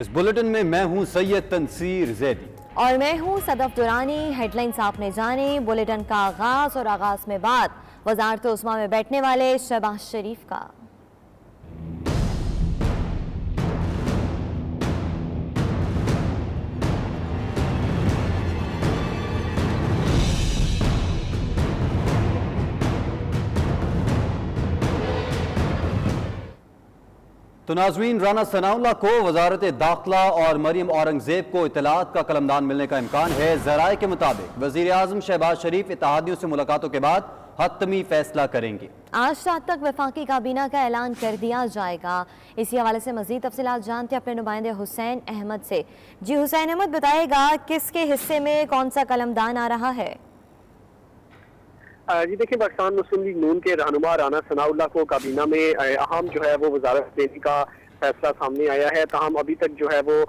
اس bulletin میں میں ہوں سید تنصیر زیدی اور میں ہوں صدف درانی۔ ہیڈ لائنز آپ نے جانی۔ بلیٹن کا آغاز اور آغاز میں بات وزارت عظمیٰ میں بیٹھنے والے شہباز شریف کا۔ تو ناظرین، رانا ثناء اللہ کو وزارت داخلہ اور مریم اورنگزیب کو اطلاعات کا قلمدان ملنے کا امکان ہے۔ ذرائع کے مطابق وزیر اعظم شہباز شریف اتحادیوں سے ملاقاتوں کے بعد حتمی فیصلہ کریں گے۔ آج رات تک وفاقی کابینہ کا اعلان کر دیا جائے گا۔ اسی حوالے سے مزید تفصیلات جانتے ہیں اپنے نمائندے حسین احمد سے۔ جی حسین احمد، بتائے گا کس کے حصے میں کون سا قلمدان آ رہا ہے؟ جی دیکھیں، پاکستان مسلم لیگ نون کے رہنما رانا ثناء اللہ کو کابینہ میں اہم جو ہے وہ وزارت دینے کا فیصلہ سامنے آیا ہے، تاہم ابھی تک جو ہے وہ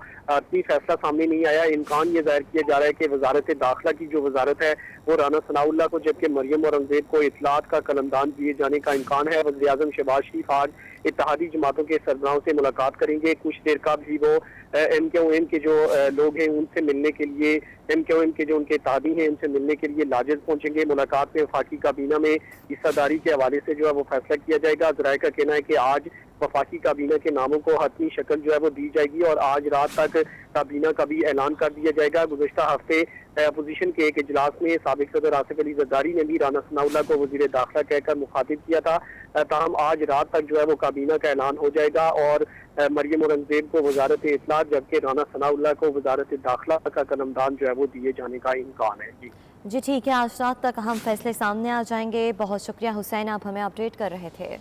فیصلہ سامنے نہیں آیا۔ امکان یہ ظاہر کیا جا رہا ہے کہ وزارت داخلہ کی جو وزارت ہے وہ رانا ثناء اللہ کو، جبکہ مریم اورنگزیب کو اطلاعات کا قلمدان دیے جانے کا امکان ہے۔ وزیر اعظم شہباز شریف آج اتحادی جماعتوں کے سربراہوں سے ملاقات کریں گے۔ کچھ دیر کا بھی وہ ایم کیو ایم کے جو لوگ ہیں ان سے ملنے کے لیے، ایم کیو ایم کے جو ان کے اتحادی ہیں ان سے ملنے کے لیے لاجد پہنچیں گے۔ ملاقات میں وفاقی کابینہ میں حصہ داری کے حوالے سے جو ہے وہ فیصلہ کیا جائے گا۔ ذرائع کا کہنا ہے کہ آج وفاقی کابینہ کے ناموں کو حتمی شکل جو ہے وہ دی جائے گی اور آج رات تک کابینہ کا بھی اعلان کر دیا جائے گا۔ گزشتہ ہفتے اپوزیشن کے ایک اجلاس میں سابق صدر آصف علی زرداری نے بھی رانا ثناء اللہ کو وزیر داخلہ کہہ کر مخاطب کیا تھا، تاہم آج رات تک جو ہے وہ کابینہ کا اعلان ہو جائے گا اور مریم اورنگزیب کو وزارت اطلاعات جبکہ رانا ثناء اللہ کو وزارت داخلہ کا قلمدان جو ہے وہ دیے جانے کا امکان ہے۔ جی ٹھیک ہے، آج رات تک اہم فیصلے سامنے آ جائیں گے۔ بہت شکریہ حسین، آپ ہمیں اپڈیٹ کر رہے تھے۔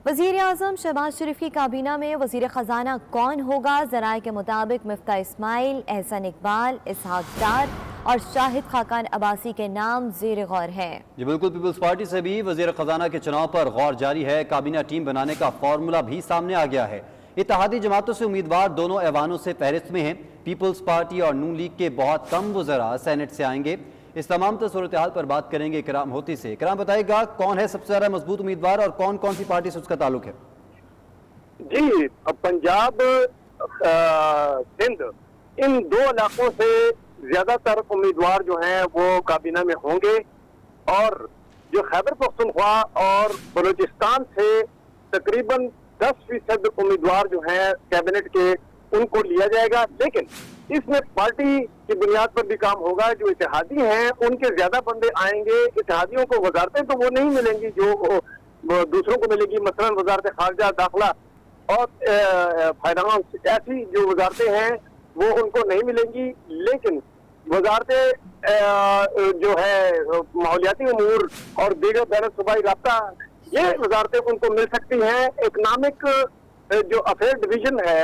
وزیر اعظم شہباز شریف کی کابینہ میں وزیر خزانہ کون ہوگا؟ ذرائع کے مطابق مفتاح اسماعیل، احسن اقبال، اسحاق ڈار اور شاہد خاقان عباسی کے نام زیر غور ہیں۔ جی بالکل، پیپلز پارٹی سے بھی وزیر خزانہ کے چناؤ پر غور جاری ہے۔ کابینہ ٹیم بنانے کا فارمولا بھی سامنے آ گیا ہے۔ اتحادی جماعتوں سے امیدوار دونوں ایوانوں سے فہرست میں ہیں۔ پیپلز پارٹی اور نون لیگ کے بہت کم وزراء سینٹ سے آئیں گے۔ اس تمام صورتحال پر بات کریں گے اکرام ہوتی سے۔ اکرام، بتائے گا کون ہے سب سے زیادہ مضبوط امیدوار اور کون کون سی پارٹی سے اس کا تعلق ہے؟ جی، پنجاب، سندھ، ان دو علاقوں سے زیادہ تر امیدوار جو ہیں وہ کابینہ میں ہوں گے اور جو خیبر پختونخوا اور بلوچستان سے تقریباً 10% امیدوار جو ہیں کیبنٹ کے ان کو لیا جائے گا، لیکن اس میں پارٹی کی بنیاد پر بھی کام ہوگا۔ جو اتحادی ہیں ان کے زیادہ بندے آئیں گے۔ اتحادیوں کو وزارتیں تو وہ نہیں ملیں گی جو دوسروں کو ملے گی، مثلا وزارت خارجہ، داخلہ اور فائنانس، ایسی جو وزارتیں ہیں وہ ان کو نہیں ملیں گی، لیکن وزارتیں جو ہے ماحولیاتی امور اور دیگر بین الصوبائی رابطہ، یہ وزارتیں ان کو مل سکتی ہیں۔ اکنامک جو افیئر ڈویژن ہے،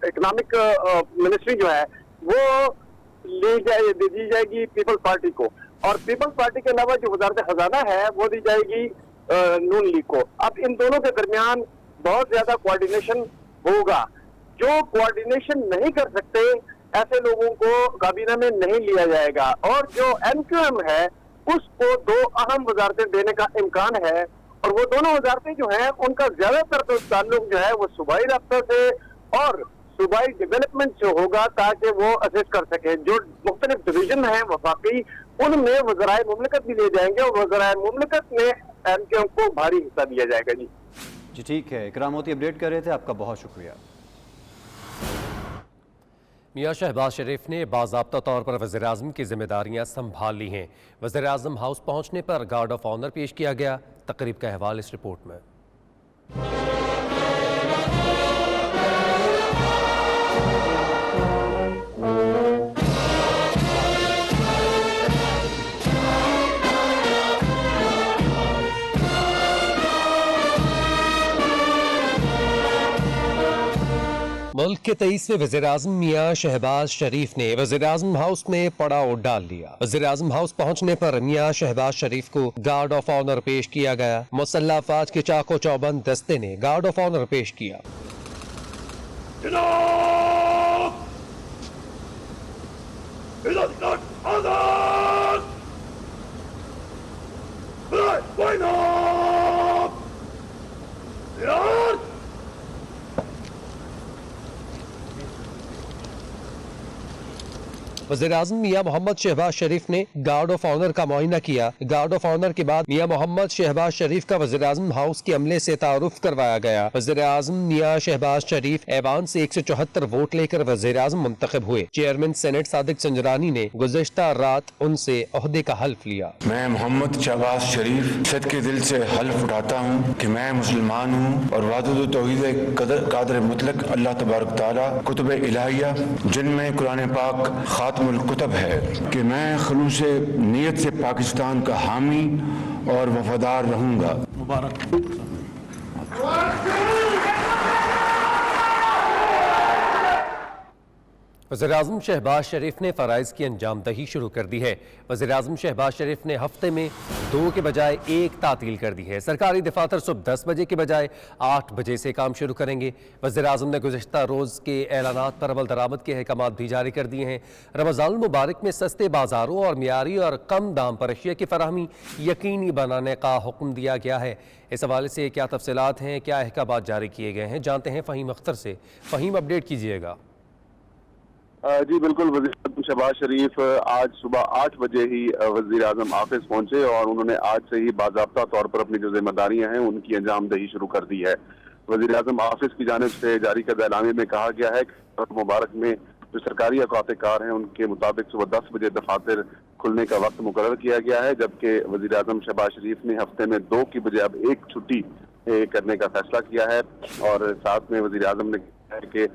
اکنامک منسٹری جو ہے وہ دی جائے گی پیپلز پارٹی کو، اور پیپلز پارٹی کے علاوہ جو وزارت خزانہ ہے وہ دی جائے گی نون لیگ کو۔ اب ان دونوں کے درمیان بہت زیادہ کوارڈینیشن ہوگا۔ جو کوارڈینیشن نہیں کر سکتے ایسے لوگوں کو کابینہ میں نہیں لیا جائے گا، اور جو ایم کیو ایم ہے اس کو دو اہم وزارتیں دینے کا امکان ہے، اور وہ دونوں وزارتیں جو ہیں ان کا زیادہ تر تعلق جو ہے وہ صوبائی رابطہ سے اور صوبائی ڈیولپمنٹ سے ہوگا، تاکہ وہ اسسٹ کر سکیں۔ جو مختلف ڈویژن ہیں وفاقی، ان میں وزرائے مملکت بھی لیے جائیں گے اور وزرائے مملکت میں ایم کیو ایم کو بھاری حصہ دیا جائے گا۔ جی ٹھیک ہے، اکرام ہوتی اپڈیٹ کر رہے تھے، آپ کا بہت شکریہ۔ میاں شہباز شریف نے باضابطہ طور پر وزیر اعظم کی ذمہ داریاں سنبھال لی ہیں۔ وزیر اعظم ہاؤس پہنچنے پر گارڈ آف آنر پیش کیا گیا۔ تقریب کا احوال اس رپورٹ میں۔ ملک کے 23ویں وزیر اعظم میاں شہباز شریف نے وزیر اعظم ہاؤس میں پڑاؤ ڈال لیا۔ وزیر اعظم ہاؤس پہنچنے پر میاں شہباز شریف کو گارڈ آف آنر پیش کیا گیا۔ مسلح افواج کے چاق و چوبند دستے نے گارڈ آف آنر پیش کیا۔ वज़ीर-ए-आज़म मियां मोहम्मद शहबाज शरीफ ने गार्ड ऑफ ऑनर का मुआयना किया। गार्ड ऑफ ऑनर के बाद मियां मोहम्मद शहबाज शरीफ का वज़ीर-ए-आज़म हाउस के अमले से तारुफ करवाया गया। वज़ीर-ए-आज़म मियां शहबाज शरीफ ऐवान से 174 वोट लेकर वज़ीर-ए-आज़म मुंतखब हुए। चेयरमैन सेनेट सादिक संजरानी ने गुज़श्ता रात उनसे ओहदे का हल्फ लिया। मैं मोहम्मद शहबाज शरीफ सद के दिल से हल्फ उठाता हूँ कि मैं मुसलमान हूँ और वादुद तौहीद कादर मुतलक अल्लाह तबारक तआला कुतुब इलाहिया जिनमें कुरान पाक खातमुल कुतुब है कि मैं खुलूस नीयत से पाकिस्तान का हामी और वफादार रहूँगा। मुबारक। वज़ीर-ए-आज़म शहबाज शरीफ ने फ़राइज़ की अंजामदही शुरू कर दी है। वज़ीर-ए-आज़म शहबाज शरीफ ने हफ्ते में 2 के बजाय 1 तातील कर दी है। सरकारी दफातर सुबह 10 बजे के बजाय 8 बजे से काम शुरू करेंगे। वज़ीर-ए-आज़म ने गुज़श्ता रोज़ के ऐलानात पर अमल दरामद के अहकामात भी जारी कर दिए हैं। रमज़ानुल मुबारक में सस्ते बाज़ारों और मियारी और कम दाम पर अशिया की फराहमी यकीनी बनाने का हुक्म दिया गया है। इस हवाले से क्या तफसीलात हैं, क्या अहकामात जारी किए गए हैं, जानते हैं फ़हीम अख्तर से। फ़हीम, अपडेट कीजिएगा। जी बिल्कुल, वज़ीर शहबाज शरीफ आज सुबह 8 बजे ही वज़ीर आज़म ऑफिस पहुंचे और उन्होंने आज से ही बाज़ाब्ता तौर पर अपनी जो जिम्मेदारियां हैं उनकी अंजामदही शुरू कर दी है। वज़ीर आज़म ऑफिस की जानिब से जारी करदा एलामे में कहा गया है कि मुबारक में जो सरकारी औकात-ए-कार हैं उनके मुताबिक सुबह 10 बजे दफातर खुलने का वक्त मुकर्रर किया गया है, जबकि वज़ीर आज़म शहबाज शरीफ ने हफ्ते में 2 की बजाय अब 1 छुट्टी करने का फैसला किया है। और साथ में वज़ीर आज़म ने कहा है कि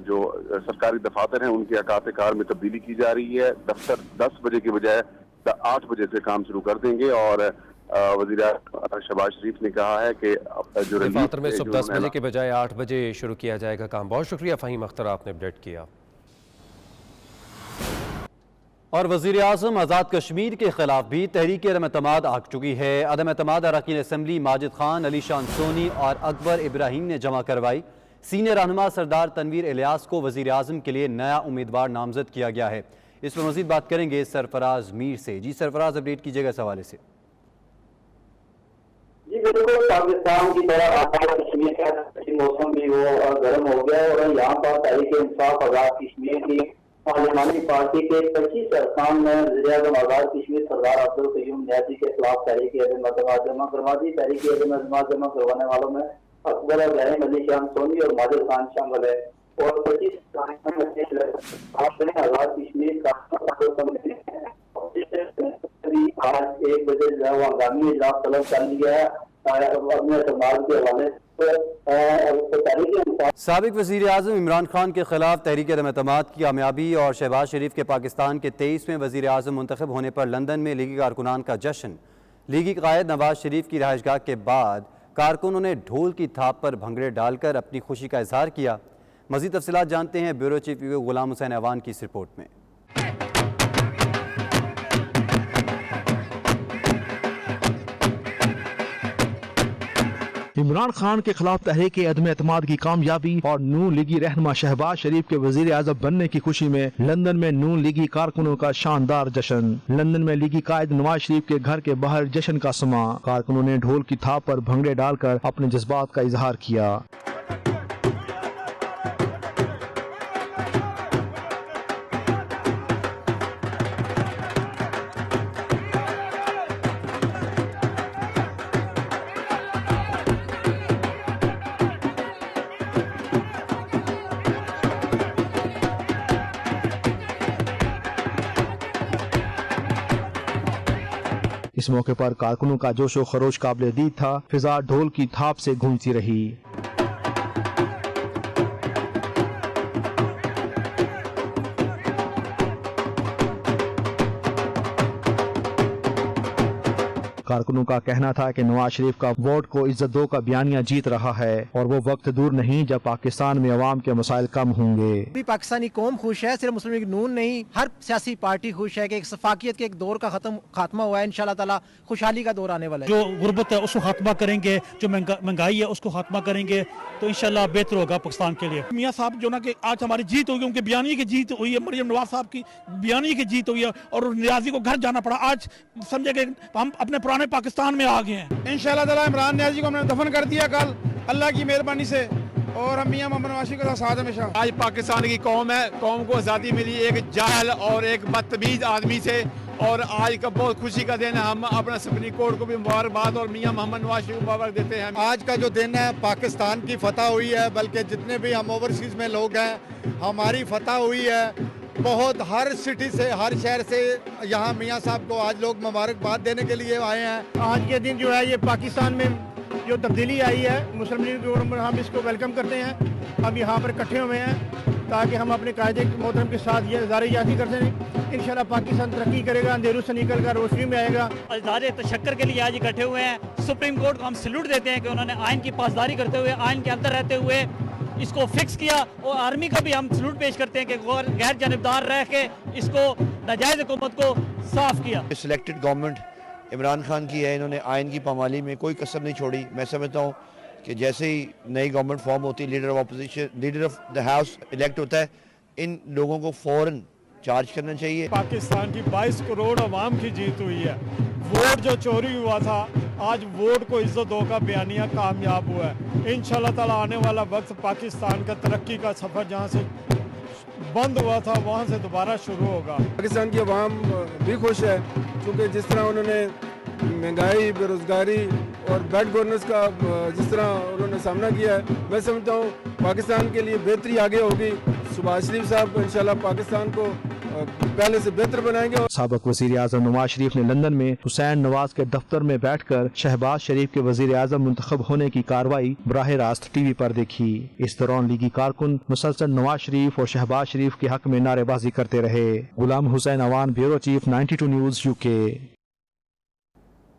जो सरकारी दफातर हैं उनके औकात-ए-कार में तब्दीली की जा रही है। दफ्तर 10 बजे के बजाय 8 बजे से काम शुरू कर देंगे। और वज़ीर शहबाज शरीफ ने कहा है कि जो दफातर में सुबह 10 बजे के बजाय 8 बजे शुरू किया जाएगा काम। बहुत शुक्रिया फ़हीम अख्तर, आपने अपडेट किया। और वज़ीर-ए-आज़म आज़ाद कश्मीर के खिलाफ भी तहरीक अदम एतमाद आग चुकी है। अदम एतमाद अरकान असम्बली माजिद खान, अली शान सोनी और अकबर इब्राहिम ने जमा करवाई। सीनियर रहनुमा सरदार तनवीर इलियास को वज़ीर-ए-आज़म के लिए नया उम्मीदवार नामजद किया गया है। इस पर मज़ीद बात करेंगे सरफराज मीर से। जी सरफराज, अपडेट कीजिएगा इस हवाले से। जी बिल्कुल, पाकिस्तान की तरह आज़ाद कश्मीर का मौसम भी वो गर्म हो गया है और यहाँ पर तहरीक इंसाफ आज़ाद कश्मीर की पार्लिमानी पार्टी के 25 अरकान ने वज़ीर-ए-आज़म आज़ाद कश्मीर सरदार अब्दुल क़य्यूम नियाज़ी के खिलाफ तहरीक अदम एतमाद जमा करवा दी। तहरीक अदम एतमाद जमा करवाने वालों में अकबर इब्राहिम, अली शान सोनी और माजिद खान शामिल है। और 25 आज़ाद कश्मीर का आज 1 बजे जो है वो हंगामी इजलास तलब कर लिया है अपने समाज के हवाले से। साबिक वज़ीर-ए-आज़म इमरान खान के खिलाफ तहरीक अदम एतमाद की कामयाबी और शहबाज शरीफ के पाकिस्तान के 23वें वज़ीर-ए-आज़म मुंतखब होने पर लंदन में लीगी कारकुनान का जश्न। लीगी कायद नवाज शरीफ की रहायशगाह के बाद कारकुनों ने ढोल की थाप पर भंगड़े डालकर अपनी खुशी का इजहार किया। मज़ीद तफसीलात जानते हैं ब्यूरो चीफ गुलाम हुसैन ऐवान की इस रिपोर्ट में। इमरान खान के खिलाफ तहरीक अदम एतमाद की कामयाबी और नून लीगी रहनुमा शहबाज शरीफ के वजीर आज़म बनने की खुशी में लंदन में नून लीगी कारकुनों का शानदार जश्न। लंदन में लीगी कायद नवाज शरीफ के घर के बाहर जश्न का समा। कारकुनों ने ढोल की थाप पर भंगड़े डालकर अपने जज्बात का इजहार किया। इस मौके पर कारकुनों का जोशो खरोश काबिल दीद था। फिजा ढोल की थाप से गूंजती रही। कारकुनों का कहना था कि नवाज शरीफ का वोट को इज्जत दो का बयानिया जीत रहा है और वो वक्त दूर नहीं जब पाकिस्तान में अवाम के मसाइल कम होंगे। पाकिस्तानी कौम खुश है, सिर्फ मुस्लिम लीग नून नहीं, हर सियासी पार्टी खुश है कि एक सफाकियत के एक दौर का खात्मा हुआ है। इंशाल्लाह ताला खुशहाली का दौर आने वाला है। जो गुर्बत है उसको खात्मा करेंगे, जो महंगाई है उसको खात्मा करेंगे, तो इंशाल्लाह बेहतर होगा पाकिस्तान के लिए। मियाँ साहब जो ना कि आज हमारी जीत हुई, उनके बयानी की जीत हुई है, मरियम नवाज साहब की बयानी की जीत हुई है और नियाजी को घर जाना पड़ा। आज समझे कि हम अपने पुराने पाकिस्तान में आ गए हैं। इंशाल्लाह ताला इमरान नियाजी को हमने दफन कर दिया कल, अल्लाह की मेहरबानी से। اور ہم میاں محمد نواز شریف کے ساتھ ہمیشہ. آج پاکستان کی قوم ہے, قوم کو آزادی ملی ایک جاہل اور ایک بدتمیز آدمی سے, اور آج کا بہت خوشی کا دن ہے. ہم اپنا سپریم کورٹ کو بھی مبارکباد اور میاں محمد نواز شریف کو مبارک دیتے ہیں. آج کا جو دن ہے پاکستان کی فتح ہوئی ہے, بلکہ جتنے بھی ہم اوورسیز میں لوگ ہیں ہماری فتح ہوئی ہے. بہت ہر سٹی سے ہر شہر سے یہاں میاں صاحب کو آج لوگ مبارکباد دینے کے لیے آئے ہیں. آج کے دن جو ہے یہ پاکستان میں جو تبدیلی آئی ہے مسلم لیگ گورنمنٹ, ہم اس کو ویلکم کرتے ہیں. ہم یہاں پر اکٹھے ہوئے ہیں تاکہ ہم اپنے قائد محترم کے ساتھ یہ اظہار یادی کرتے ہیں. انشاءاللہ پاکستان ترقی کرے گا, اندھیروں سے نکل کر روشنی میں آئے گا. اظہار تشکر کے لیے آج اکٹھے ہوئے ہیں. سپریم کورٹ کو ہم سلوٹ دیتے ہیں کہ انہوں نے آئین کی پاسداری کرتے ہوئے, آئین کے اندر رہتے ہوئے اس کو فکس کیا, اور آرمی کا بھی ہم سلوٹ پیش کرتے ہیں کہ غیر جانبدار رہ کے اس کو ناجائز حکومت کو صاف کیا. سلیکٹڈ گورنمنٹ عمران خان کی ہے, انہوں نے آئین کی پامالی میں کوئی کسر نہیں چھوڑی. میں سمجھتا ہوں کہ جیسے ہی نئی گورنمنٹ فارم ہوتی ہے, leader of opposition, leader of the house elect ہوتا ہے, ان لوگوں کو فوراً چارج کرنا چاہیے. پاکستان کی 22 کروڑ عوام کی جیت ہوئی ہے. ووٹ جو چوری ہوا تھا, آج ووٹ کو عزت دو کا بیانیہ کامیاب ہوا ہے. انشاءاللہ تعالی آنے والا وقت پاکستان کا ترقی کا سفر جہاں سے بند ہوا تھا وہاں سے دوبارہ شروع ہوگا. پاکستان کی عوام بھی خوش ہے کیونکہ جس طرح انہوں نے مہنگائی, بے روزگاری اور بیڈ گورننس کا جس طرح انہوں نے سامنا کیا ہے, میں سمجھتا ہوں پاکستان کے لیے بہتری آگے ہوگی. شہباز شریف صاحب انشاءاللہ پاکستان کو پہلے سے بہتر بنائیں گے. سابق وزیر اعظم نواز شریف نے لندن میں حسین نواز کے دفتر میں بیٹھ کر شہباز شریف کے وزیر اعظم منتخب ہونے کی کارروائی براہ راست ٹی وی پر دیکھی. اس دوران لیگی کارکن مسلسل نواز شریف اور شہباز شریف کے حق میں نعرے بازی کرتے رہے. Ghulam Hussain Awan, bureau chief, 92 news, UK.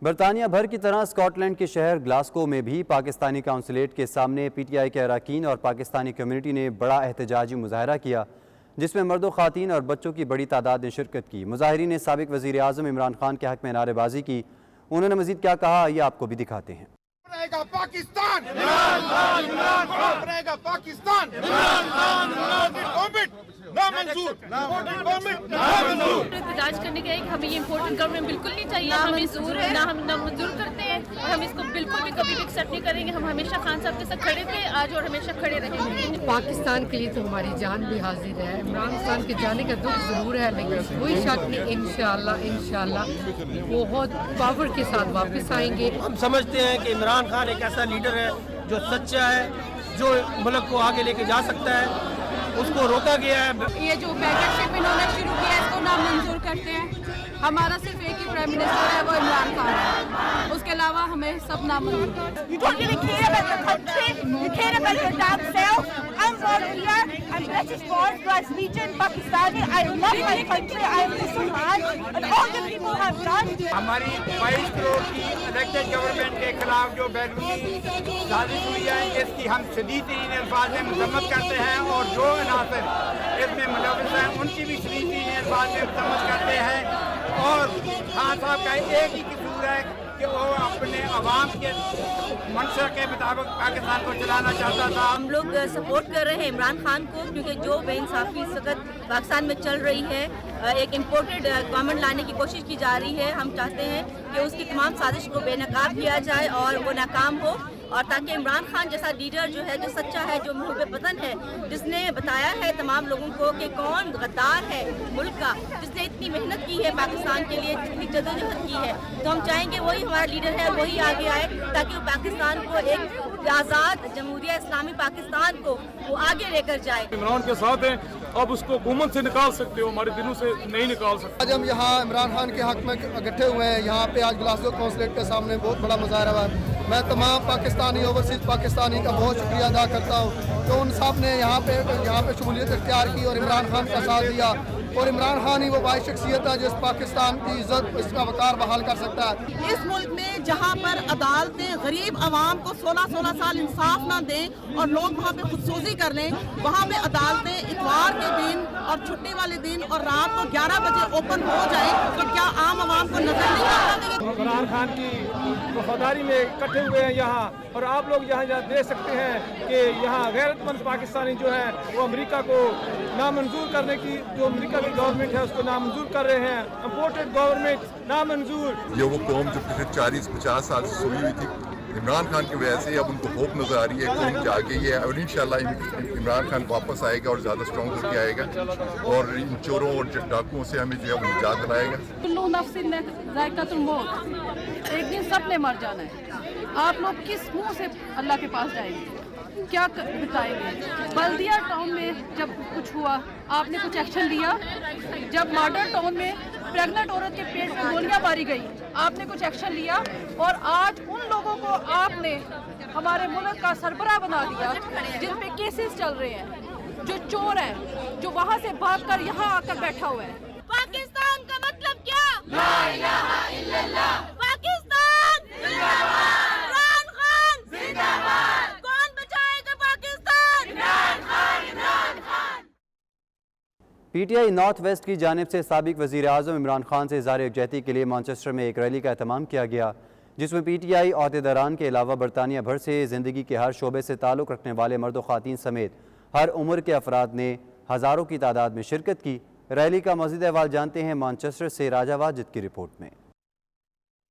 برطانیہ بھر کی طرح اسکاٹ لینڈ کے شہر گلاسکو میں بھی پاکستانی کونسلیٹ کے سامنے پی ٹی آئی کے اراکین اور پاکستانی کمیونٹی نے بڑا احتجاجی مظاہرہ کیا جس میں مرد و خواتین اور بچوں کی بڑی تعداد نے شرکت کی. مظاہرین نے سابق وزیر اعظم عمران خان کے حق میں نعرے بازی کی. انہوں نے مزید کیا کہا, یہ آپ کو بھی دکھاتے ہیں. پاکستان عمران خان, عمران خان بنے گا پاکستان, عمران خان, عمران خان احتجاج کرنے کا ایک ہمیں یہ امپورٹنٹ گورنمنٹ بالکل نہیں چاہیے, ہم منظور کرتے ہیں اور ہم اس کو بالکل بھی کبھی بھی ایکسیپٹ نہیں کریں گے. ہم ہمیشہ خان صاحب کے ساتھ کھڑے تھے آج اور ہمیشہ کھڑے رہیں گے. پاکستان کے لیے تو ہماری جان بھی حاضر ہے. عمران خان کے جانے کا دکھ ضرور ہے لیکن کوئی شک نہیں, انشاءاللہ بہت پاور کے ساتھ واپس آئیں گے. ہم سمجھتے ہیں کہ عمران خان ایک ایسا لیڈر ہے جو سچا ہے, جو ملک کو آگے لے کے جا سکتا ہے. اس کو روکا گیا ہے. یہ جو میمبرشپ انہوں نے شروع کیا ہے اس کو نامنظور کرتے ہیں. ہمارا صرف ایک ہی پرائم منسٹر ہے, وہ عمران خان ہے. اس کے علاوہ ہمیں سب نامنظور. You don't really care about the country. You care about your damn self. I'm born here. I'm British born, plus region Pakistani. I love my country. I am Muslim, and all the people have done. ہماری 22 کروڑ کی elected government کے خلاف جو بیرونی سازش ہوئی ہے اس کی ہم شدید ترین الفاظ میں مذمت کرتے ہیں, اور جو عناصر اس میں ملوث ہیں ان کی بھی شدید ترین الفاظ میں مذمت کرتے ہیں. اور خان صاحب کا ایک ہی قصور ہے کہ وہ اپنے عوام کے منشا کے مطابق پاکستان کو چلانا چاہتا تھا. ہم لوگ سپورٹ کر رہے ہیں عمران خان کو کیونکہ جو بے انصافی اس وقت پاکستان میں چل رہی ہے, ایک امپورٹڈ گورنمنٹ لانے کی کوشش کی جا رہی ہے. ہم چاہتے ہیں کہ اس کی تمام سازش کو بے نقاب کیا جائے اور وہ ناکام ہو, اور تاکہ عمران خان جیسا لیڈر جو ہے, جو سچا ہے, جو محب وطن ہے, جس نے بتایا ہے تمام لوگوں کو کہ کون غدار ہے ملک کا, جس نے اتنی محنت کی ہے پاکستان کے لیے, جتنی جدوجہد کی ہے, تو ہم چاہیں گے وہی ہمارا لیڈر ہے, وہی آگے آئے تاکہ وہ پاکستان کو ایک آزاد جمہوریہ اسلامی پاکستان کو وہ آگے لے کر جائے. عمران کے ساتھ ہیں, اب اس کو حکومت سے نکال سکتے ہو, ہمارے دلوں سے نہیں نکال سکتے. آج ہم یہاں عمران خان کے حق میں اکٹھے ہوئے ہیں. یہاں پہ آج گلاسگو کونسلیٹ کے سامنے بہت بڑا مظاہرہ ہوا ہے. میں تمام پاکستانی اوورسیز پاکستانی کا بہت شکریہ ادا کرتا ہوں کہ ان سب نے یہاں پہ شمولیت اختیار کی اور عمران خان کا ساتھ دیا. اور عمران خان ہی وہ واحد شخصیت ہے جس پاکستان کی عزت, اس کا وقار بحال کر سکتا ہے. اس ملک میں جہاں پر عدالتیں غریب عوام کو 16 سال انصاف نہ دیں اور لوگ وہاں پہ خودسوزی کر لیں, وہاں پہ عدالتیں اتوار کے دن اور چھٹی والے دن اور رات کو 11 بجے اوپن ہو جائیں, تو کیا عام عوام کو نظر نہیں آتا؟ عمران خان کی وفاداری میں اکٹھے ہوئے ہیں یہاں, اور آپ لوگ یہاں دیکھ سکتے ہیں کہ یہاں غیرت مند پاکستانی جو ہیں وہ امریکہ کو نامنظور کرنے کی, جو امریکہ کی گورنمنٹ ہے اس کو نامنظور کر رہے ہیں. امپورٹڈ گورنمنٹ نامنظور. یہ وہ قوم جو پچھلے 40-50 سال سے سوئی ہوئی تھی, عمران خان کی وجہ سے اب ان کو ہوپ نظر آ رہی ہے کہ ان کے آگے یہ ہے اور انشاءاللہ عمران خان واپس آئے گا اور زیادہ اسٹرانگ ہو کے آئے گا اور ان چوروں اور ڈاکوؤں سے ہمیں جو ہے وہ نجات دلائے گا. کلو نفس ذائقۃ الموت، ایک دن سب نے مر جانا ہے. آپ لوگ کس منہ سے اللہ کے پاس جائیں گے، کیا بتائیں گے؟ بلدیہ ٹاؤن میں جب کچھ ہوا آپ نے کچھ ایکشن لیا؟ جب ماڈر ٹاؤن میں پریگننٹ عورت کے پیٹ میں گولیاں ماری گئی آپ نے کچھ ایکشن لیا؟ اور آج ان لوگوں کو آپ نے ہمارے ملک کا سربراہ بنا دیا جن پہ کیسز چل رہے ہیں، جو چور ہیں، جو وہاں سے بھاگ کر یہاں آ کر بیٹھا ہوا ہے. پاکستان کا مطلب کیا؟ لا الہ الا اللہ. پاکستان زندہ باد. عمران خان زندہ باد. کون بچائے گا Pakistan? Imran Khan. Imran Khan. P T I north west کی جانب سے سابق وزیر اعظم عمران خان سے اظہار یکجہتی کے لیے مانچسٹر میں ایک ریلی کا اہتمام کیا گیا، جس میں پی ٹی آئی عہدیداران کے علاوہ برطانیہ بھر سے زندگی کے ہر شعبے سے تعلق رکھنے والے مرد و خواتین سمیت ہر عمر کے افراد نے ہزاروں کی تعداد میں شرکت کی. ریلی کا مزید احوال جانتے ہیں مانچسٹر سے راجہ واجد کی رپورٹ میں.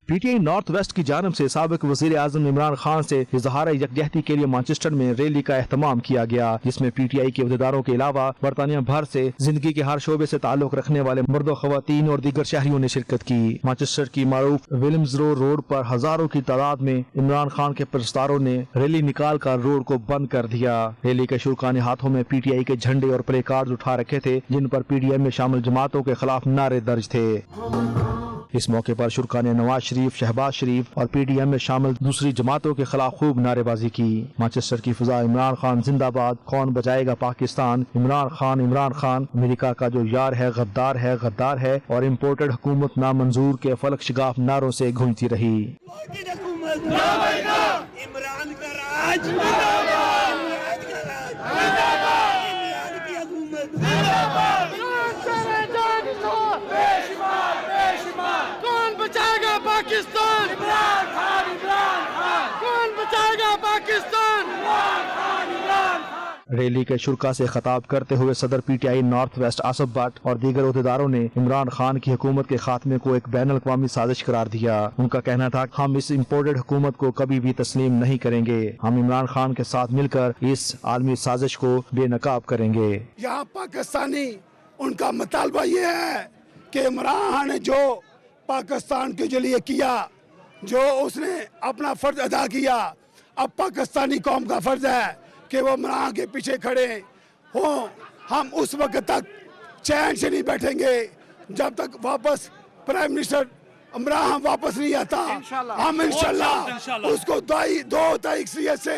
پی ٹی آئی نارتھ ویسٹ کی جانب سے سابق وزیر اعظم عمران خان سے اظہار یکجہتی کے لیے مانچسٹر میں ریلی کا اہتمام کیا گیا، جس میں پی ٹی آئی کے عہدیداروں کے علاوہ برطانیہ بھر سے زندگی کے ہر شعبے سے تعلق رکھنے والے مرد و خواتین اور دیگر شہریوں نے شرکت کی. مانچسٹر کی معروف ولمزرو روڈ پر ہزاروں کی تعداد میں عمران خان کے پرستاروں نے ریلی نکال کر روڈ کو بند کر دیا. ریلی کے شرکا نے ہاتھوں میں پی ٹی آئی کے جھنڈے اور پلے کارڈز اٹھا رکھے تھے جن پر پی ٹی آئی میں شامل جماعتوں کے خلاف نعرے درج تھے. اس موقع پر شرکا نے نواز شریف، شہباز شریف اور پی ڈی ایم میں شامل دوسری جماعتوں کے خلاف خوب نعرے بازی کی. مانچسٹر کی فضا عمران خان زندہ باد، کون بچائے گا پاکستان، عمران خان، عمران خان، امریکہ کا جو یار ہے غدار ہے غدار ہے اور امپورٹڈ حکومت نامنظور کے فلک شگاف نعروں سے گونجتی رہی. کون بچائے گا پاکستان؟ عمران خان. عمران خان. کون بچائے گا پاکستان؟ عمران خان. عمران خان. ریلی کے شرکا سے خطاب کرتے ہوئے صدر پی T I north waste Asif but اور دیگر عہدیداروں نے عمران خان کی حکومت کے خاتمے کو ایک بین الاقوامی سازش قرار دیا. ان کا کہنا تھا کہ ہم اس امپورٹڈ حکومت کو کبھی بھی تسلیم نہیں کریں گے، ہم عمران خان کے ساتھ مل کر اس عالمی سازش کو بے نقاب کریں گے. یہاں پاکستانی ان کا مطالبہ یہ ہے کہ عمران خان نے جو پاکستان کے لیے کیا، جو اس نے اپنا فرض ادا کیا، اب پاکستانی قوم کا فرض ہے کہ وہ عمران کے پیچھے کھڑے ہوں. ہم اس وقت تک چین سے نہیں بیٹھیں گے جب تک واپس پرائم منسٹر عمران واپس نہیں آتا. ہم انشاءاللہ اس کو 2 تاریخ سے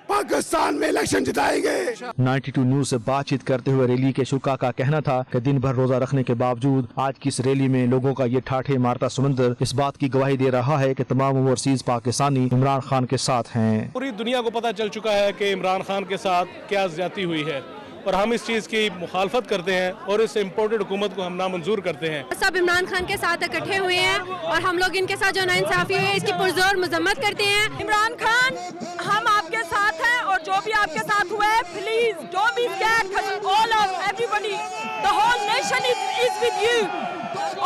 پاکستان میں الیکشن جتائیں گے. 92 نیوز سے بات چیت کرتے ہوئے ریلی کے شرکا کا کہنا تھا کہ دن بھر روزہ رکھنے کے باوجود آج کی اس ریلی میں لوگوں کا یہ ٹھاٹھے مارتا سمندر اس بات کی گواہی دے رہا ہے کہ تمام اوورسیز پاکستانی عمران خان کے ساتھ ہیں. پوری دنیا کو پتہ چل چکا ہے کہ عمران خان کے ساتھ کیا زیادتی ہوئی ہے اور ہم اس چیز کی مخالفت کرتے ہیں اور اس امپورٹڈ حکومت کو ہم نامنظور کرتے ہیں. سب عمران خان کے ساتھ اکٹھے ہوئے ہیں اور ہم لوگ ان کے ساتھ جو ناانصافی ہوئی ہے اس کی پرزور مذمت کرتے ہیں. عمران خان ہم آپ کے ساتھ ہیں اور جو بھی آپ کے ساتھ ہوا ہے please don't be scared, all of everybody the whole nation is with you.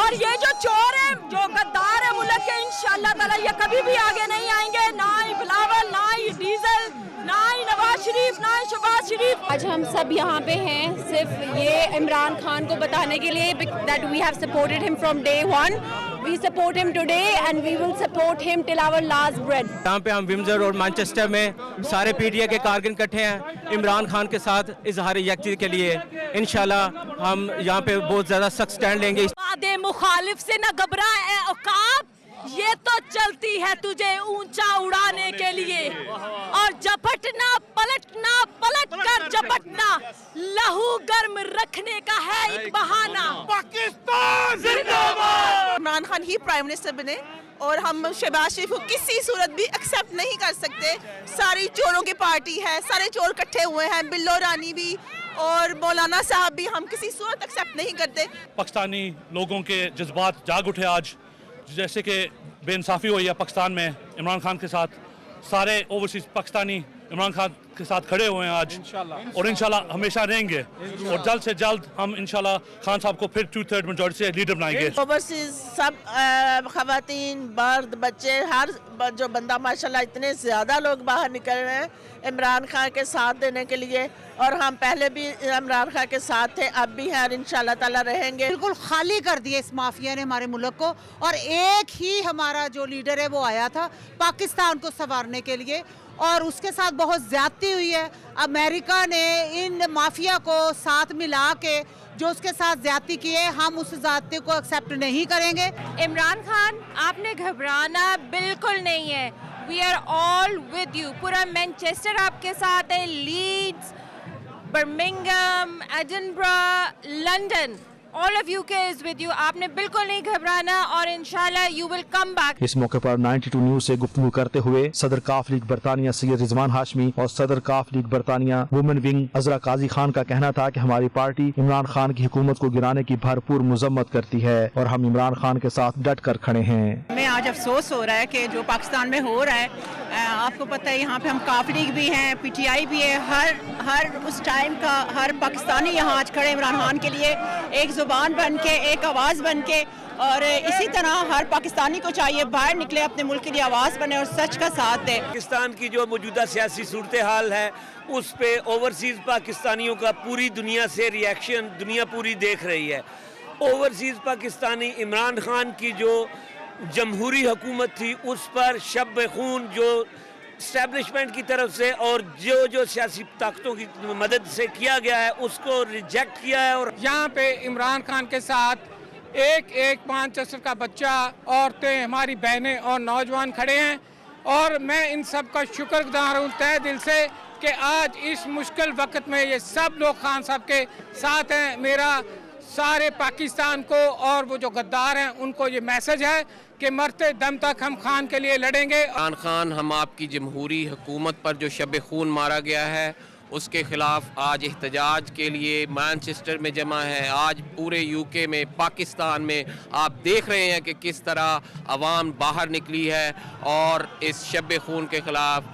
اور یہ جو چور ہیں جو غدار ہیں ملک کے، انشاءاللہ تعالی یہ کبھی بھی آگے نہیں آئیں گے، نہ ہی بلاول، نہ ہی ڈیزل، نہ ہی نواز شریف، نہ ہی شہباز شریف. آج ہم سب یہاں پہ ہیں صرف یہ عمران خان کو بتانے کے لیے that we have supported him from day one. We support him today and we will support him till our last breath. یہاں پہ ہم ومزر اور مانچسٹر میں سارے پی ٹی آئی کے کارکن اکٹھے ہیں عمران خان کے ساتھ اظہار یکجہتی کے لیے. انشاءاللہ ہم یہاں پہ بہت زیادہ سخت سٹینڈ لیں گے. وعدے مخالف سے نہ گھبرا اے عقاب، یہ تو چلتی ہے تجھے اونچا اڑانے کے لیے، اور جھپٹنا پلٹنا پلٹ کر جھپٹنا لہو گرم رکھنے کا ہے ایک بہانہ. پاکستان زندہ باد. عمران خان ہی پرائم منسٹر بنے اور ہم شہباز شریف کو کسی صورت بھی ایکسیپٹ نہیں کر سکتے. ساری چوروں کی پارٹی ہے، سارے چور اکٹھے ہوئے ہیں، بلو رانی بھی اور مولانا صاحب بھی، ہم کسی صورت ایکسیپٹ نہیں کرتے. پاکستانی لوگوں کے جذبات جاگ اٹھے آج، جیسے کہ بے انصافی ہوئی ہے پاکستان میں عمران خان کے ساتھ. سارے اوورسیز پاکستانی इमरान खान के साथ खड़े हुए हैं आज और इंशाल्लाह हमेशा रहेंगे और जल्द से जल्द हम इंशाल्लाह खान साहब को फिर 2/3 मेजॉरिटी से लीडर बनाएंगे। ओवरसीज सब खवातीन मर्द बच्चे हर जो बंदा माशाल्लाह इतने ज़्यादा लोग बाहर निकल रहे हैं इमरान खान के साथ देने के लिए, और हम पहले भी इमरान खान के साथ थे, अब भी हैं और इंशाल्लाह ताला रहेंगे। बिल्कुल खाली कर दिए इस माफिया ने हमारे मुल्क को, और एक ही हमारा जो लीडर है वो आया था पाकिस्तान को संवारने के लिए, और उसके साथ बहुत ज्यादती हुई है। अमेरिका ने इन माफिया को साथ मिला के जो उसके साथ ज्यादती की है, हम उस ज्यादती को एक्सेप्ट नहीं करेंगे। इमरान खान, आपने घबराना बिल्कुल नहीं है, we are all with you. पूरा मैनचेस्टर आपके साथ है, Leeds, Birmingham, Edinburgh, London, all of UK is with you। आपने बिल्कुल नहीं घबराना और इंशाल्लाह you will come back। इस मौके पर 92 न्यूज से गुफ्तगू करते हुए सदर काफ लीग बरतानिया सैयद रिजवान हाशमी और सदर काफ लीग बरतानिया वुमेन विंग अजरा काजी खान का कहना था कि हमारी पार्टी इमरान खान की हुकूमत को गिराने की भरपूर मजम्मत करती है और हम इमरान खान के साथ डट कर खड़े हैं। हमें आज अफसोस हो रहा है कि जो पाकिस्तान में हो रहा है, आपको पता है यहाँ पे हम काफ लीग भी हैं, PTI भी है, हर उस टाइम का हर पाकिस्तानी यहाँ आज खड़े इमरान खान के लिए एक जुबान बन के, एक आवाज़ बन के, और इसी तरह हर पाकिस्तानी को चाहिए बाहर निकले, अपने मुल्क के लिए आवाज़ बने और सच का साथ दे। पाकिस्तान की जो मौजूदा सियासी सूरत हाल है उस पे ओवरसीज़ पाकिस्तानियों का पूरी दुनिया से रिएक्शन दुनिया पूरी देख रही है। ओवरसीज़ पाकिस्तानी इमरान खान की जो जमहूरी हुकूमत थी उस पर शब खून जो इस्टेब्लिशमेंट की तरफ से और जो सियासी ताकतों की मदद से किया गया है उसको रिजेक्ट किया है। और यहाँ पे इमरान खान के साथ एक मैनचेस्टर का बच्चा, औरतें, हमारी बहनें और नौजवान खड़े हैं, और मैं इन सब का शुक्रगुजार हूँ तहे दिल से कि आज इस मुश्किल वक्त में ये सब लोग खान साहब के साथ हैं। मेरा सारे पाकिस्तान को और वो जो गद्दार हैं उनको ये मैसेज है कि मरते दम तक हम खान के लिए लड़ेंगे। इमरान खान, हम आपकी जमहूरी हुकूमत पर जो शब खून मारा गया है उसके खिलाफ आज एहतजाज के लिए मैनचेस्टर में जमा है। आज पूरे UK में, पाकिस्तान में आप देख रहे हैं कि किस तरह आवाम बाहर निकली है और इस शब खून के खिलाफ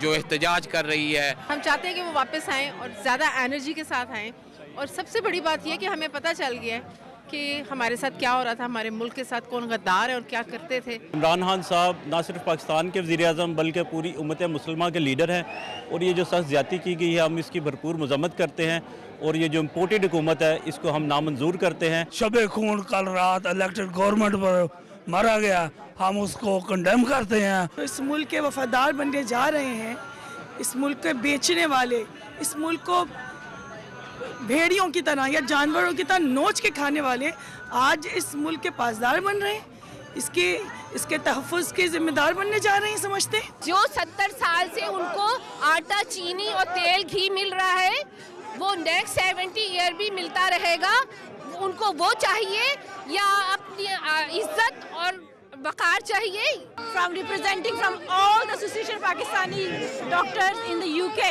जो एहतजाज कर रही है। हम चाहते हैं कि वो वापस आएँ और ज़्यादा एनर्जी के साथ आएँ, और सबसे बड़ी बात यह कि हमें पता चल गया है कि हमारे साथ क्या हो रहा था, हमारे मुल्क के साथ कौन गद्दार है और क्या करते थे। इमरान खान साहब ना सिर्फ पाकिस्तान के वज़ीर-ए-आज़म बल्कि पूरी उम्मत मुसलमा के लीडर हैं, और ये जो सख्त ज़्यादती की गई है हम इसकी भरपूर मजम्मत करते हैं, और ये जो इम्पोर्टेड हुकूमत है इसको हम नामंजूर करते हैं। शब खून कल रात इलेक्टेड गवर्नमेंट पर मारा गया, हम उसको कंडेम करते हैं। इस मुल्क के वफादार बनने जा रहे हैं, इस मुल्क के बेचने वाले इस मुल्क को भेड़ियों की तरह या जानवरों की तरह नोच के खाने वाले आज इस मुल्क के पासदार बन रहे हैं, इसके तहफ़्फ़ुज़ के जिम्मेदार बनने जा रहे हैं। समझते हैं जो 70 साल से उनको आटा, चीनी और तेल, घी मिल रहा है वो नेक्स्ट 70 ईयर भी मिलता रहेगा। उनको वो चाहिए या अपनी इज्जत और वक़ार चाहिए। From representing from all the Association of Pakistani Doctors in the UK,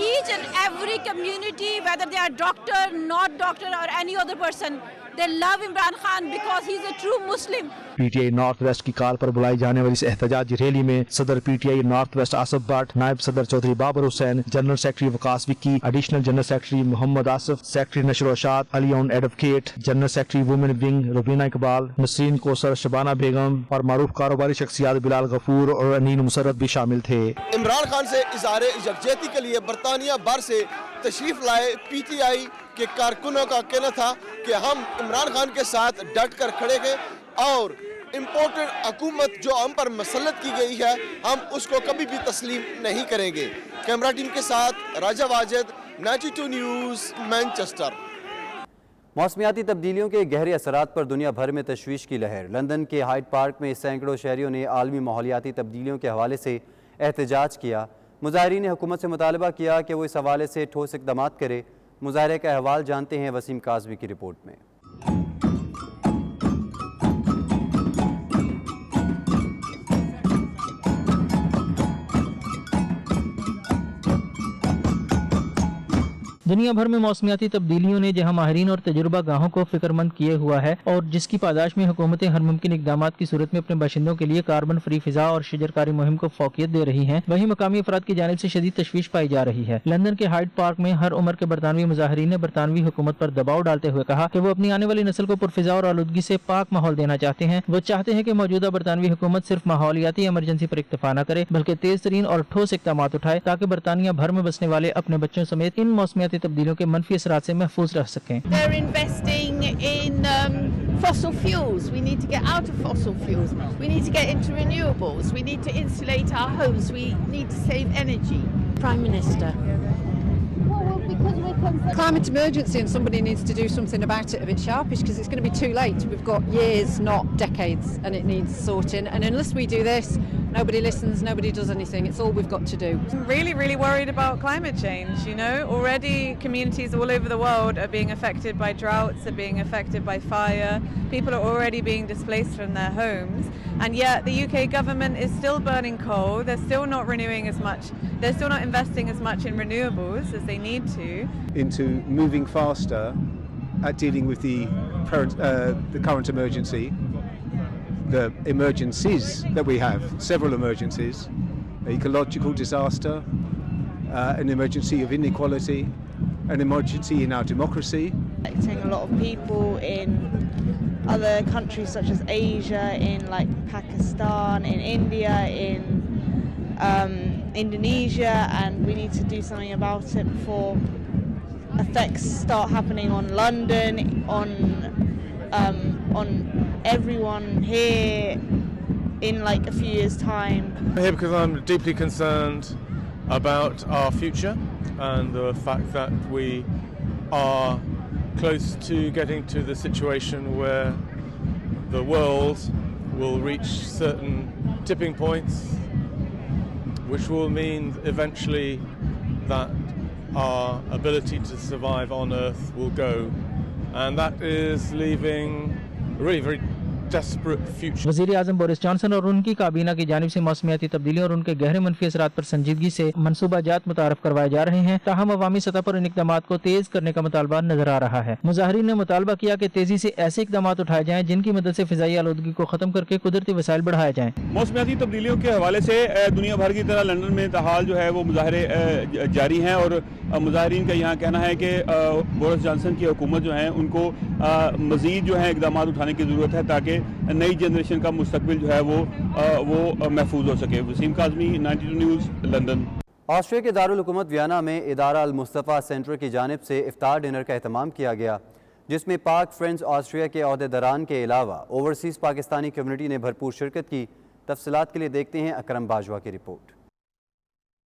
each and every community, whether they are doctor, not doctor or any other person, they love Imran Khan because he is a true Muslim. PTI north waste की call पर बुलाई जाने वाली इस एहतजाजी rally में सदर PTI north west Asif Bhatt, नायब सदर Chaudhry Babar Hussain, general secretary Waqas Vicky, additional general secretary Mohammad Asif, secretary नशर रशाद, अलीन advocate, general secretary women wing Rubina Iqbal, Nasreen Kausar, Shabana Begum और मारूफ कारोबारी शख्सियात बिलाल गफूर और अनीन मुसरत भी शामिल थे। इमरान खान से इज़हार यकजहती के लिए बरतानिया बार से तशरीफ लाए PTI के कारकुनों का कहना था कि हम इमरान खान के साथ डट कर खड़े हैं और इम्पोर्टेड हुकूमत जो हम पर मसलत की गई है हम उसको कभी भी तस्लीम नहीं करेंगे। कैमरा टीम के साथ राजा वाजिद, 92 न्यूज़, मैनचेस्टर। मौसमियाती तब्दीलियों के गहरे असरात पर दुनिया भर में तशवीश की लहर। लंदन के हाइड पार्क में सैकड़ों शहरियों ने आलमी माहौलियाती तब्दीलियों के हवाले से एहतजाज किया। मुजाहिरीन ने हुकूमत से मुतालबा किया कि वो इस हवाले से ठोस इक़दामात करे। मुजाहरे का अहवाल जानते हैं वसीम काज़मी की रिपोर्ट में। दुनिया भर में मौसमियाती तब्दीलियों ने जहां माहिरीन और तजुर्बा गाहों को फिक्रमंद किए हुआ है और जिसकी पादाश में हुकूमतें हर मुमकिन इकदामात की सूरत में अपने बाशिंदों के लिए कार्बन फ्री फिजा और शजरकारी मुहिम को फौकियत दे रही हैं, वहीं मकामी अफराद की जानिब से शदीद तशवीश पाई जा रही है। लंदन के हाइड पार्क में हर उम्र के बरतानवी मुजाहिरीन ने बरतानवी हुकूमत पर दबाव डालते हुए कहा कि वो अपनी आने वाली नस्ल को पुरफिजा और आलूदगी से पाक माहौल देना चाहते हैं। वो चाहते हैं कि मौजूदा बरतानवी हुकूमत सिर्फ माहौलियाती इमरजेंसी पर इक्तफा न करे बल्कि तेज तरीन और ठोस इक़दाम उठाए ताकि बरतानिया भर में बसने वाले अपने बच्चों समेत इन मौसमियाती तब्दीलियों के मनफी असरात से महफूज रह सकें। They're investing in fossil fuels. We need to get out of fossil fuels. We need to get into renewables. We need to insulate our homes. We need to save energy. Prime Minister. Climate emergency, and somebody needs to do something about it a bit sharpish because it's going to be too late. We've got years, not decades, and it needs sorting. And unless we do this, nobody listens, nobody does anything. It's all we've got to do. I'm really worried about climate change, you know. Already communities all over the world are being affected by droughts, are being affected by fire. People are already being displaced from their homes. And yet the UK government is still burning coal. They're still not renewing as much. They're still not investing as much in renewables as they need to. Into moving faster at dealing with the current emergency, the emergencies that we have, several emergencies, ecological disaster, an emergency of inequality, an emergency in our democracy. Affecting a lot of people in other countries such as Asia, in like Pakistan, in India, in Indonesia, and we need to do something about it before effects start happening on London, on everyone here in like a few years' time. I'm here because I'm deeply concerned about our future and the fact that we are close to getting to the situation where the world will reach certain tipping points, which will mean eventually that our ability to survive on Earth will go, and that is leaving a really very desperate future. वज़ीर आज़म Boris Johnson और उनकी काबीना की जानिब से मौसमियाती तब्दीलियों और उनके गहरे मनफी असरात पर संजीदगी से मनसूबाजात मुतारफ करवाए जा रहे हैं, ताहम अवामी सतह पर इन इक़दामात को तेज करने का मुतालबा नजर आ रहा है। मुजाहिरीन ने मुतालबा किया कि तेजी से ऐसे इक़दामात उठाए जाएं जिनकी मदद से फ़िज़ाई आलूदगी को ख़त्म करके कुदरती वसाइल बढ़ाए जाएं। मौसमियाती तब्दीलियों के हवाले से दुनिया भर की तरह लंदन में ताहाल जो है वो मुजाहरे जारी हैं और मुजाहिरीन का यहाँ कहना है कि बोरिस जॉनसन की हुकूमत जो है उनको मज़ीद जो है इक़दामात उठाने की ज़रूरत है ताकि नई जनरेशन का मुस्तकबिल जो है वो महफूज हो सके। Wasim Kazmi, 92 news, London. Austria के दारुल हुकूमत वियना में इदारा अल मुस्तफ़ा सेंटर की जानिब से इफ्तार डिनर का एहतमाम किया गया, जिसमें पाक फ्रेंड्स ऑस्ट्रिया के अहदेदारान के अलावा ओवरसीज़ पाकिस्तानी कम्युनिटी ने भरपूर शिरकत की। तफसीलात के लिए देखते हैं अकरम बाजवा की रिपोर्ट।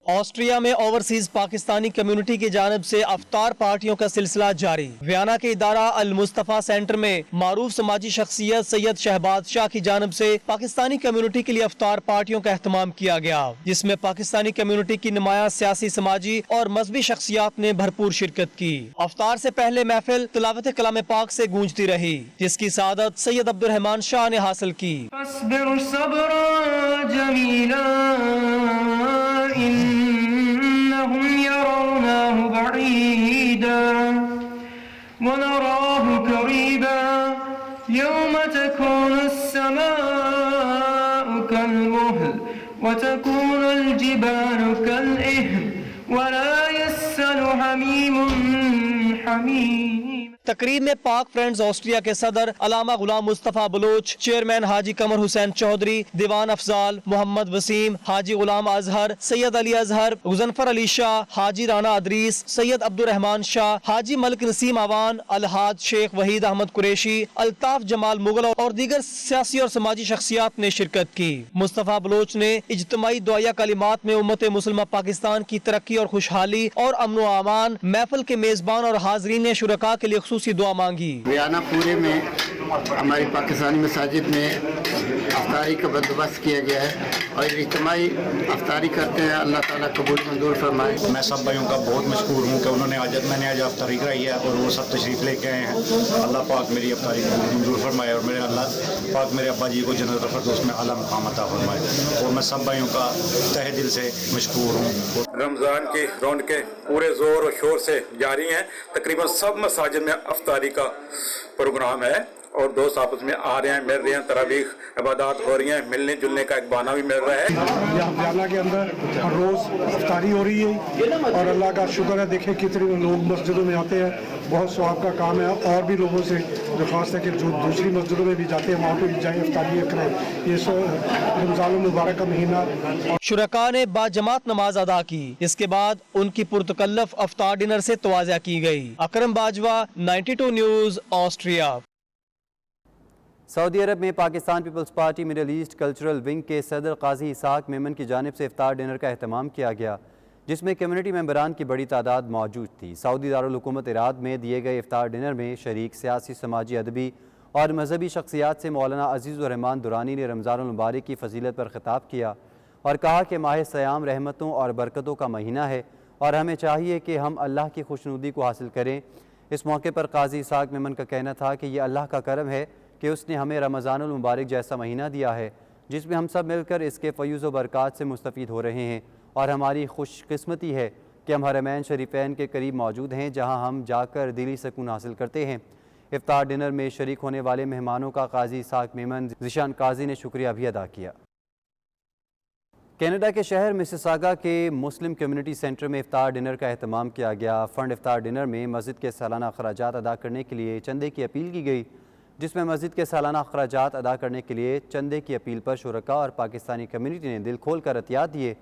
ऑस्ट्रिया में ओवरसीज पाकिस्तानी कम्युनिटी की जानिब से अफ्तार पार्टियों का सिलसिला जारी। वियना के इदारा अल मुस्तफ़ा सेंटर में मारूफ समाजी शख्सियत सैयद शहबाज शाह की जानिब से पाकिस्तानी कम्युनिटी के लिए अफ्तार पार्टियों का एहतमाम किया गया, जिसमें पाकिस्तानी कम्युनिटी की नुमाया सियासी, समाजी और मजहबी शख्सियात ने भरपूर शिरकत की। अफ्तार से पहले महफिल तिलावत कलाम पाक से गूंजती रही, जिसकी सादत सैयद अब्दुर्रहमान शाह ने हासिल की। إنهم يرونه بعيدا ونراه قريبا يوم تكون السماء كالمهل وتكون الجبال كالإهن ولا يسأل حميم حميم। तकरीब में पाक फ्रेंड्स ऑस्ट्रिया के सदर अलामा गुलाम मुस्तफ़ा बलोच, चेयरमैन हाजी कमर हुसैन चौधरी, दीवान अफजाल मोहम्मद वसीम, हाजी गुलाम अजहर, सैयद अली अजहर, गुजनफर अली शाह, हाजी राना अदरीस, सैयद अब्दुर्रहमान शाह, हाजी मलिक नसीम आवान, अलहाज शेख वहीद अहमद कुरैशी, अल्ताफ जमाल मुगल और दीगर सियासी और समाजी शख्सियात ने शिरकत की। मुस्तफ़ा बलोच ने इज्तिमाई दुआया कलिमात में उम्मत मुस्लिमा पाकिस्तान की तरक्की और खुशहाली और अमन व अमान, महफिल के मेज़बान और हाज़रीन ने शुरका के लिए खुसूसी दुआ मांगी। वियना पूरे में हमारी पाकिस्तानी मसाजिद में अफ्तारी का बंदोबस्त किया गया है और इज्तिमाई अफ्तारी करते हैं। अल्लाह ताला कबूल मंजूर फरमाए। मैं सब भाइयों का बहुत मशहूर हूँ कि उन्होंने मैंने आज अफ्तारी कराई है और वो सब तशरीफ़ लेके आए हैं। अल्लाह पाक मेरी अफ्तारी को मंजूर फरमाए और मेरे अल्लाह पाक मेरे अब्बा जी को जन्नत फ़िरदौस में आला मुक़ाम अता फरमाए। और मैं सब भाइयों का तहे दिल से मशहूर हूँ। रमज़ान की रौनकें पूरे ज़ोर और शोर से जारी हैं। तकरीबन सब मसाजिद में अफ्तारी का प्रोग्राम है और दोस्त आपस में आ रहे हैं, मिल रहे हैं, तरावीह इबादत हो रही हैं, मिलने जुलने का एक बहाना भी मिल रहा है। यहाँ हरियाणा के अंदर हर रोज़ अफ्तारी हो रही है और अल्लाह का शुक्र है, देखें कितने लोग मस्जिदों में आते हैं, बहुत सवाब का काम है। और भी लोगों से दरख्वास्त है कि जो दूसरी मस्जिदों में भी जाते हैं वहाँ पर भी जाएँ, अफ्तारी करें। ये रमज़ान मुबारक का महीना। शुरका ने बाजमात नमाज अदा की। इसके बाद उनकी पुरतकल्लफ अफ्तार डिनर से तवाज़ा की गई। Akram Bajwa, 92 news, Austria. सऊदी अरब में Pakistan Peoples Party middle east cultural wing के सदर काजी इसाक मेमन की जानिब से इफ्तार डिनर का अहतमाम किया गया, जिसमें कम्युनिटी मेंबरान की बड़ी तादाद मौजूद थी। सऊदी दारुल हुकूमत इराद में दिए गए इफ्तार डिनर में शरीक सियासी, समाजी, अदबी और मजहबी शख्सियात से मौलाना अजीज़ुर रहमान दुरानी ने रमज़ानुल मुबारक की फजीलत पर खिताब किया और कहा कि माह सयाम रहमतों और बरकतों का महीना है और हमें चाहिए कि हम अल्लाह की खुशनुदी को हासिल करें। इस मौके पर काजी इसाक मेमन का कहना था कि यह अल्लाह का करम है कि उसने हमें रमज़ानुल मुबारक जैसा महीना दिया है जिसमें हम सब मिलकर इसके फ़यूज़ व बरक़ात से मुस्तफ़ीद हो रहे हैं और हमारी खुशकिस्मती है कि हम हरमैन शरीफ़ैन के करीब मौजूद हैं, जहां हम जाकर दिली सुकून हासिल करते हैं। इफ्तार डिनर में शरीक होने वाले मेहमानों का काजी इसाक मेमन ज़िशान काजी ने शुक्रिया भी अदा किया। कनाडा के शहर मिसिसागा के मुस्लिम कम्युनिटी सेंटर में इफ्तार डिनर का अहतमाम किया गया। फ़ंड इफ्तार डिनर में मस्जिद के सालाना अखराजात अदा करने के लिए चंदे की अपील की गई, जिसमें मस्जिद के सालाना अखराजात अदा करने के लिए चंदे की अपील पर शुरका और पाकिस्तानी कम्युनिटी ने दिल खोल कर अतियात दिए।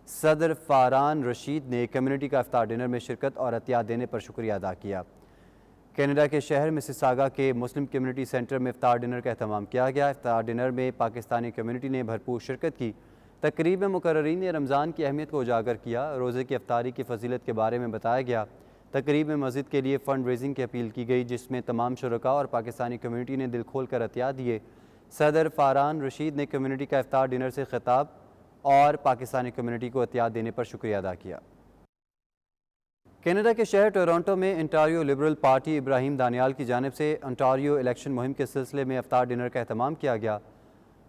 सदर फारान रशीद ने कम्युनिटी का इफ्तार डिनर में शिरकत और अतियात देने पर शुक्रिया अदा किया। कनाडा के शहर मिसिसागा के मुस्लिम कम्युनिटी सेंटर में इफ्तार डिनर का अहतमाम किया गया। इफ्तार डिनर में पाकिस्तानी कम्युनिटी ने भरपूर शिरकत की। तकरीब में मुकर्ररीन ने रमज़ान की अहमियत को उजागर किया। रोज़े की इफ्तारी की फजीलत के बारे में बताया गया। तकरीब में मस्जिद के लिए फ़ंड रेजिंग की अपील की गई, जिसमें तमाम शुरका और पाकिस्तानी कम्युनिटी ने दिल खोल कर अतियात दिए। सदर फारान रशीद ने कम्युनिटी का इफ्तार डिनर से खिताब और पाकिस्तानी कम्युनिटी को अतियात देने पर शुक्रिया अदा किया। कनाडा के शहर टोरंटो में Ontario liberal party Ibrahim Daniyal की जानिब से ओंटारियो इलेक्शन मुहिम के सिलसिले में इफ्तार डिनर का अहतमाम किया गया।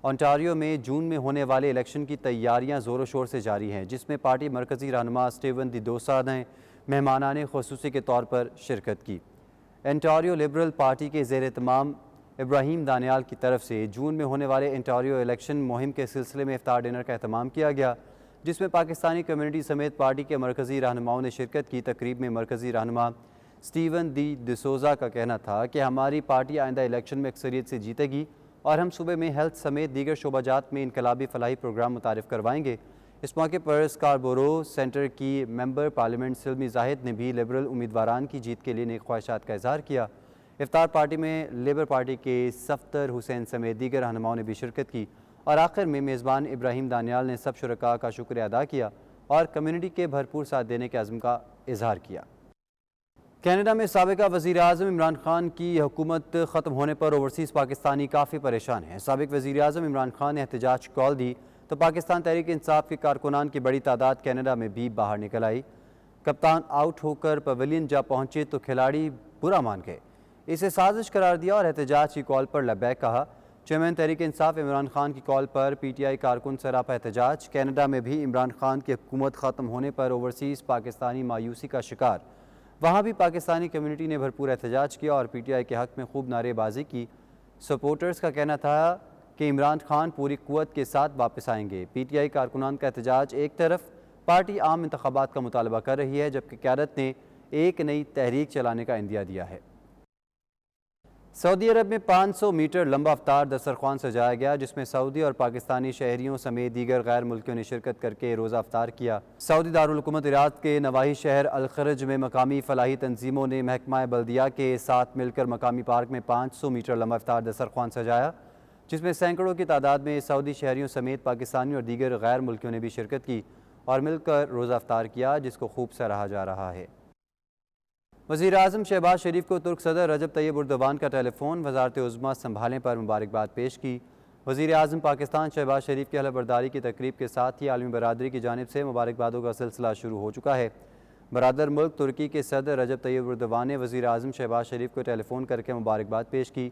ओंटारियो में जून में होने वाले इलेक्शन की तैयारियां ज़ोरों शोर से जारी हैं, जिसमें पार्टी मरकज़ी रहनुमा स्टीवन डिसोजा ने मेहमानाने ख़ुसूसी के तौर पर शिरकत की। ओंटारियो लिबरल पार्टी के ज़ेर-ए-तमाम इब्राहिम दानियाल की तरफ से जून में होने वाले ओंटारियो इलेक्शन मुहिम के सिलसिले में इफ्तार डिनर का अहतमाम किया गया, जिसमें पाकिस्तानी कम्युनिटी समेत पार्टी के मरकज़ी रहनुमाओं ने शिरकत की। तकरीब में मरकज़ी रहनुमा स्टीवन डिसोजा का कहना था कि हमारी पार्टी आइंदा इलेक्शन में अक्सरियत से जीतेगी और हम सूबे में हेल्थ समेत दीगर शोबाजात में इनकलाबी फलाही प्रोग्राम मुतारिफ करवाएंगे। इस मौके पर स्कारबोरो सेंटर की मेंबर पार्लियामेंट सिल्मी जाहिद ने भी लिबरल उम्मीदवारान की जीत के लिए नेक ख्वाहिशात का इजहार किया। इफ्तार पार्टी में लेबर पार्टी के सफ्तर हुसैन समेत दीगर रहनुमाओं ने भी शिरकत की और आखिर में मेज़बान इब्राहिम दानियाल ने सब शुरका का शुक्रिया अदा किया और कम्युनिटी के भरपूर साथ देने के अज़्म का इजहार किया। कनाडा में साबिक़ा वज़ीर-ए-आज़म इमरान खान की हुकूमत ख़त्म होने पर ओवरसीज़ पाकिस्तानी काफ़ी परेशान हैं। साबिक़ वज़ीर-ए-आज़म इमरान खान ने एहतजाज कॉल दी तो पाकिस्तान तहरीक इंसाफ के कारकुनान की बड़ी तादाद कनाडा में भी बाहर निकल आई। कप्तान आउट होकर पवेलियन जा पहुँचे तो खिलाड़ी बुरा मान गए, इसे साजिश करार दिया और एहतजाज की कॉल पर लबैक कहा। चेयरमैन तहरीक इंसाफ इमरान खान की कॉल पर PTI कारकुन सरापा एहतजाज। कनाडा में भी इमरान खान की हुकूमत ख़त्म होने पर ओवरसीज़ पाकिस्तानी मायूसी का शिकार। वहाँ भी पाकिस्तानी कम्युनिटी ने भरपूर एहतजाज किया और PTI के हक़ में खूब नारेबाजी की। सपोर्टर्स का कहना था कि इमरान खान पूरी कुव्वत के साथ वापस आएंगे। PTI कारकुनान का एहतजाज एक तरफ, पार्टी आम इंतखाबात का मुतालबा कर रही है, जबकि क़यादत ने एक नई तहरीक चलाने का इंदिया दिया है। सऊदी अरब में 500 मीटर लंबा अफ्तार दस्तरख्वान सजाया गया, जिसमें सऊदी और पाकिस्तानी शहरियों समेत दीगर गैर मुल्कियों ने शिरकत करके रोज़ा अफ्तार किया। सऊदी दारुल हुकूमत इराक़ के नवाही शहर अल-खरज में मकामी फलाही तंजीमों ने महकमा बल्दिया के साथ मिलकर मकामी पार्क में 500 मीटर लंबा अफ्तार दस्तरख्वान सजाया, जिसमें सैकड़ों की तादाद में सऊदी शहरियों समेत पाकिस्तानी और दीगर गैर मुल्कियों ने भी शिरकत की और मिलकर रोज़ा अफ्तार किया, जिसको खूब सराहा जा रहा है। वज़ीर-ए-आज़म शहबाज शरीफ को तुर्क सदर रजब तैयब एर्दोगान का टेलीफोन वज़ारत उज़्मा संभालने पर मुबारकबाद पेश की। وزیر اعظم پاکستان شہباز شریف کی حلف برداری کی تقریب کے ساتھ ہی عالمی برادری کی جانب سے مبارکبادوں کا سلسلہ شروع ہو چکا ہے۔ برادر ملک ترکی کے صدر رجب طیب اردوان نے وزیر اعظم شہباز شریف کو ٹیلی فون کر کے مبارکباد پیش کی۔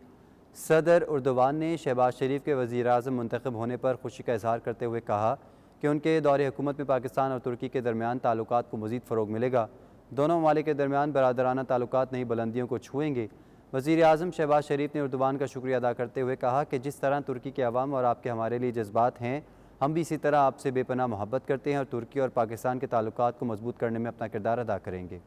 صدر اردوان نے شہباز شریف کے وزیر اعظم منتخب ہونے پر خوشی کا اظہار کرتے ہوئے کہا کہ ان کے دور حکومت میں پاکستان اور ترکی کے درمیان تعلقات کو مزید فروغ ملے گا۔ دونوں ممالک کے درمیان برادرانہ تعلقات نئی بلندیوں کو چھوئیں گے۔ وزیر اعظم شہباز شریف نے اردوان کا شکریہ ادا کرتے ہوئے کہا کہ جس طرح ترکی کے عوام اور آپ کے ہمارے لیے جذبات ہیں، ہم بھی اسی طرح آپ سے بے پناہ محبت کرتے ہیں اور ترکی اور پاکستان کے تعلقات کو مضبوط کرنے میں اپنا کردار ادا کریں گے۔